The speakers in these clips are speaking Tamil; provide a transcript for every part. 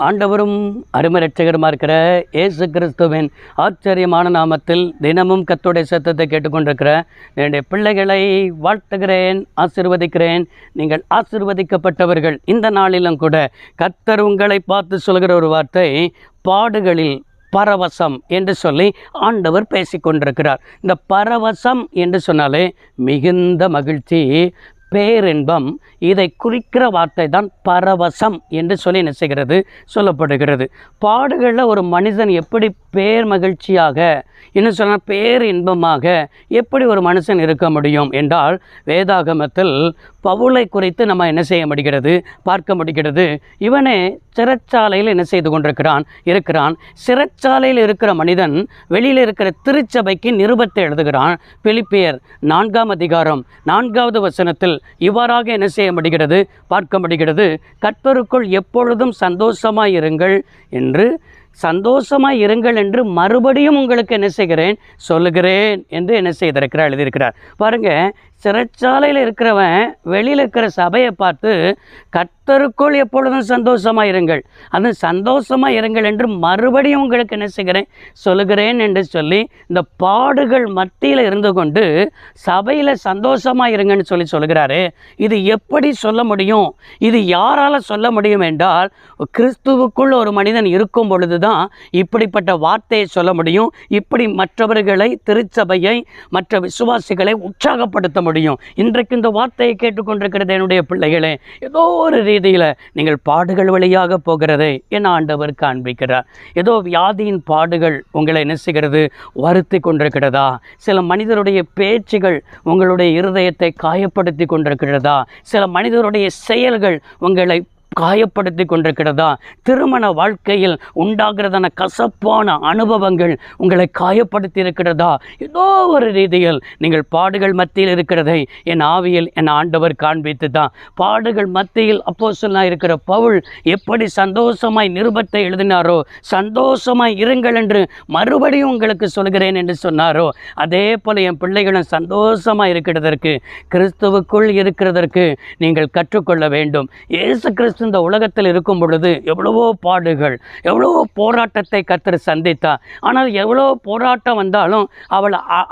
ஆண்டவரும் அருமை இரட்சகருமா இருக்கிற இயேசு கிறிஸ்துவின் ஆச்சரியமான நாமத்தில் தினமும் கர்த்தருடைய சத்தத்தை கேட்டுக்கொண்டிருக்கிற என்னுடைய பிள்ளைகளை வாழ்த்துகிறேன், ஆசீர்வதிக்கிறேன். நீங்கள் ஆசீர்வதிக்கப்பட்டவர்கள். இந்த நாளிலும் கூட கர்த்தர் உங்களை பார்த்து சொல்கிற ஒரு வார்த்தை, பாடுகளில் பரவசம் என்று சொல்லி ஆண்டவர் பேசிக்கொண்டிருக்கிறார். இந்த பரவசம் என்று சொன்னாலே மிகுந்த மகிழ்ச்சி, பேரின்பம். இதை குறிக்கிற வார்த்தை தான் பரவசம் என்று சொல்லி என்ன செய்கிறது, சொல்லப்படுகிறது. பாடுகளில் ஒரு மனிதன் எப்படி பேர் மகிழ்ச்சியாக, இன்னும் சொன்னால் பேரின்பமாக எப்படி ஒரு மனுஷன் இருக்க முடியும் என்றால், வேதாகமத்தில் பவுலை குறித்து நம்ம என்ன செய்ய முடிகிறது, பார்க்க முடிகிறது. இவனே சிறைச்சாலையில் என்ன செய்து இருக்கிறான். சிறைச்சாலையில் இருக்கிற மனிதன் வெளியில் இருக்கிற திருச்சபைக்கு நிருபத்தை எழுதுகிறான். பிலிப்பியர் 4ஆம் அதிகாரம் 4வது வசனத்தில் இவ்வாறாக என்ன செய்ய முடிகிறது, பார்க்க முடிகிறது. கர்த்தருக்குள் எப்பொழுதும் சந்தோஷமாய் இருங்கள் என்று மறுபடியும் உங்களுக்கு என்ன செய்கிறேன், சொல்லுகிறேன் என்று என்ன செய்திருக்கிறார், எழுதியிருக்கிறார். பாருங்க, சிறைச்சாலையில் இருக்கிறவன் வெளியில் இருக்கிற சபையை பார்த்து கர்த்தருக்குள் எப்பொழுதும் சந்தோஷமாக இருங்கள், அது சந்தோஷமாக இருங்கள் என்று மறுபடியும் உங்களுக்கு என்ன செய்கிறேன், சொல்லுகிறேன் என்று சொல்லி இந்த பாடுகள் மத்தியில் இருந்து கொண்டு சபையில் சந்தோஷமாக இருங்கன்னு சொல்லி சொல்லுகிறாரு. இது எப்படி சொல்ல முடியும், இது யாரால் சொல்ல முடியும் என்றால், கிறிஸ்துவுக்குள் ஒரு மனிதன் இருக்கும் பொழுது தான் இப்படிப்பட்ட வார்த்தையை சொல்ல முடியும். இப்படி மற்றவர்களை, திருச்சபையை, மற்ற விசுவாசிகளை உற்சாகப்படுத்த முடியும். இன்றைக்கு இந்த வார்த்தையை கேட்டுக்கொண்டிருக்கிறது என்னுடைய பிள்ளைகளே, ஏதோ ஒரு ரீதியில் நீங்கள் பாடுகள் வழியாக போகிறதை என் ஆண்டவர் காண்பிக்கிறார். ஏதோ வியாதியின் பாடுகள் உங்களை என்ன செய்கிறது, வருத்தி கொண்டிருக்கிறதா? சில மனிதருடைய பேச்சுகள் உங்களுடைய இருதயத்தை காயப்படுத்தி கொண்டிருக்கிறதா? சில மனிதருடைய செயல்கள் உங்களை காயப்படுத்தி கொண்டிருக்கிறதா? திருமண வாழ்க்கையில் உண்டாகிறதான கசப்பான அனுபவங்கள் உங்களை காயப்படுத்தி இருக்கிறதா? ஏதோ ஒரு ரீதியில் நீங்கள் பாடுகள் மத்தியில் இருக்கிறதை என் ஆவியில் என் ஆண்டவர் காண்பித்து தான். பாடுகள் மத்தியில் அப்போஸ்தலனாய் இருக்கிற பவுல் எப்படி சந்தோஷமாய் நிருபத்தை எழுதினாரோ, சந்தோஷமாய் இருங்கள் என்று மறுபடியும் உங்களுக்கு சொல்கிறேன் என்று சொன்னாரோ, அதே போல என் பிள்ளைகளும் சந்தோஷமாய் இருக்கிறதற்கு, கிறிஸ்துவுக்குள் இருக்கிறதற்கு நீங்கள் கற்றுக்கொள்ள வேண்டும். இயேசு கிறிஸ்து இந்த உலகத்தில் இருக்கும் பொழுது எவ்வளவோ பாடுகள், எவ்வளவோ போராட்டத்தை கர்த்தர் சந்தித்தார். ஆனால் எவ்வளோ போராட்டம் வந்தாலும்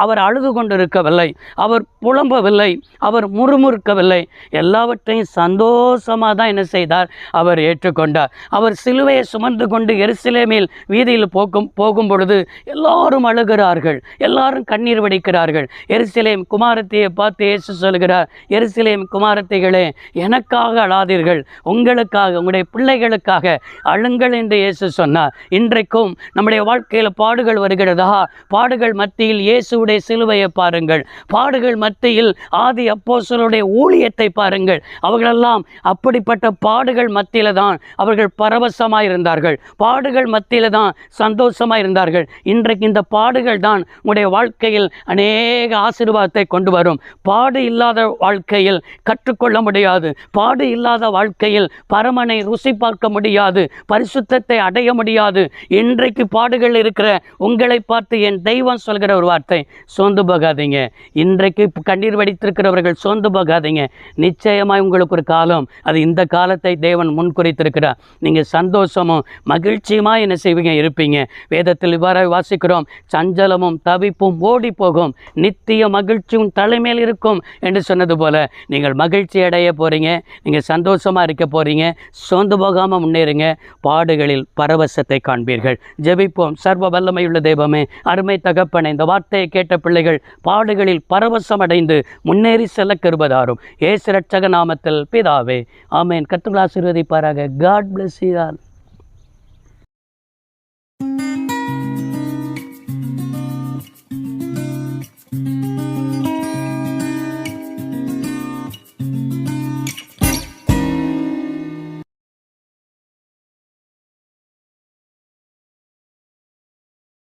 அவர் அழுது கொண்டிருக்கவில்லை, அவர் புலம்பவில்லை, அவர் முறுமுறுக்கவில்லை. எல்லாவற்றையும் சந்தோஷமாக தான் என்ன செய்தார், அவர் ஏற்றுக்கொண்டார். அவர் சிலுவையை சுமந்து கொண்டு எருசலேமில் வீதியில் போகும் பொழுது எல்லாரும் அழுகிறார்கள், எல்லாரும் கண்ணீர் வடிக்கிறார்கள். எருசலேம் குமாரத்தியை பார்த்து இயேசு சொல்கிறார், எருசலேம் குமாரத்திகளே, எனக்காக அழாதீர்கள், உங்களுக்காக, உங்களுடைய பிள்ளைகளுக்காக அழுங்கள் என்று இயேசு சொன்னார். இன்றைக்கும் நம்முடைய வாழ்க்கையில் பாடுகள் வருகிறதா? பாடுகள் மத்தியில் இயேசுடைய சிலுவையை பாருங்கள். பாடுகள் மத்தியில் ஆதி அப்போஸ்தலருடைய ஊழியத்தை பாருங்கள். அவர்களெல்லாம் அப்படிப்பட்ட பாடுகள் மத்தியில் தான் அவர்கள் பரவசமாக இருந்தார்கள். பாடுகள் மத்தியில் தான் சந்தோஷமாக இருந்தார்கள். இன்றைக்கு இந்த பாடுகள் தான் உங்களுடைய வாழ்க்கையில் அநேக ஆசீர்வாதத்தை கொண்டு வரும். பாடு இல்லாத வாழ்க்கையில் கற்றுக்கொள்ள முடியாது. பாடு இல்லாத வாழ்க்கையில் பரமனை ருசி பார்க்க முடியாது, பரிசுத்தத்தை அடைய முடியாது. இன்றைக்கு பாடுகள் இருக்கிற உங்களை பார்த்து என் தெய்வம் சொல்கிற ஒரு வார்த்தை, சோர்ந்து போகாதீங்க. இன்றைக்கு கண்ணீர் வடித்திருக்கிறவர்கள் சோர்ந்து போகாதீங்க. நிச்சயமாய் உங்களுக்கு ஒரு காலம், அது இந்த காலத்தை தேவன் முன்குறித்திருக்கிறார். நீங்கள் சந்தோஷமும் மகிழ்ச்சியுமாய் என்ன செய்வீங்க, இருப்பீங்க. வேதத்தில் இவ்வாறாக வாசிக்கிறோம், சஞ்சலமும் தவிப்பும் ஓடி போகும், நித்திய மகிழ்ச்சியும் தலைமையில் இருக்கும் என்று சொன்னது போல நீங்கள் மகிழ்ச்சி அடைய போகிறீங்க, நீங்கள் சந்தோஷமாக இருக்க போகிறீங்க. சோர்ந்து போகாமல் முன்னேறுங்க. பாடுகளில் பரவசத்தை காண்பீர்கள். ஜெபிப்போம். சர்வ வல்லமையுள்ள தெய்வமே, அருமை தகப்பனே, இந்த வார்த்தையை கேட்ட பிள்ளைகள் பாடுகளில் பரவசம் அடைந்து முன்னேறி செல்ல கிருபை. இயேசு இரட்சக நாமத்தில் பிதாவே, ஆமென். கர்த்தர் ஆசீர்வதிப்பாராக. God bless you all.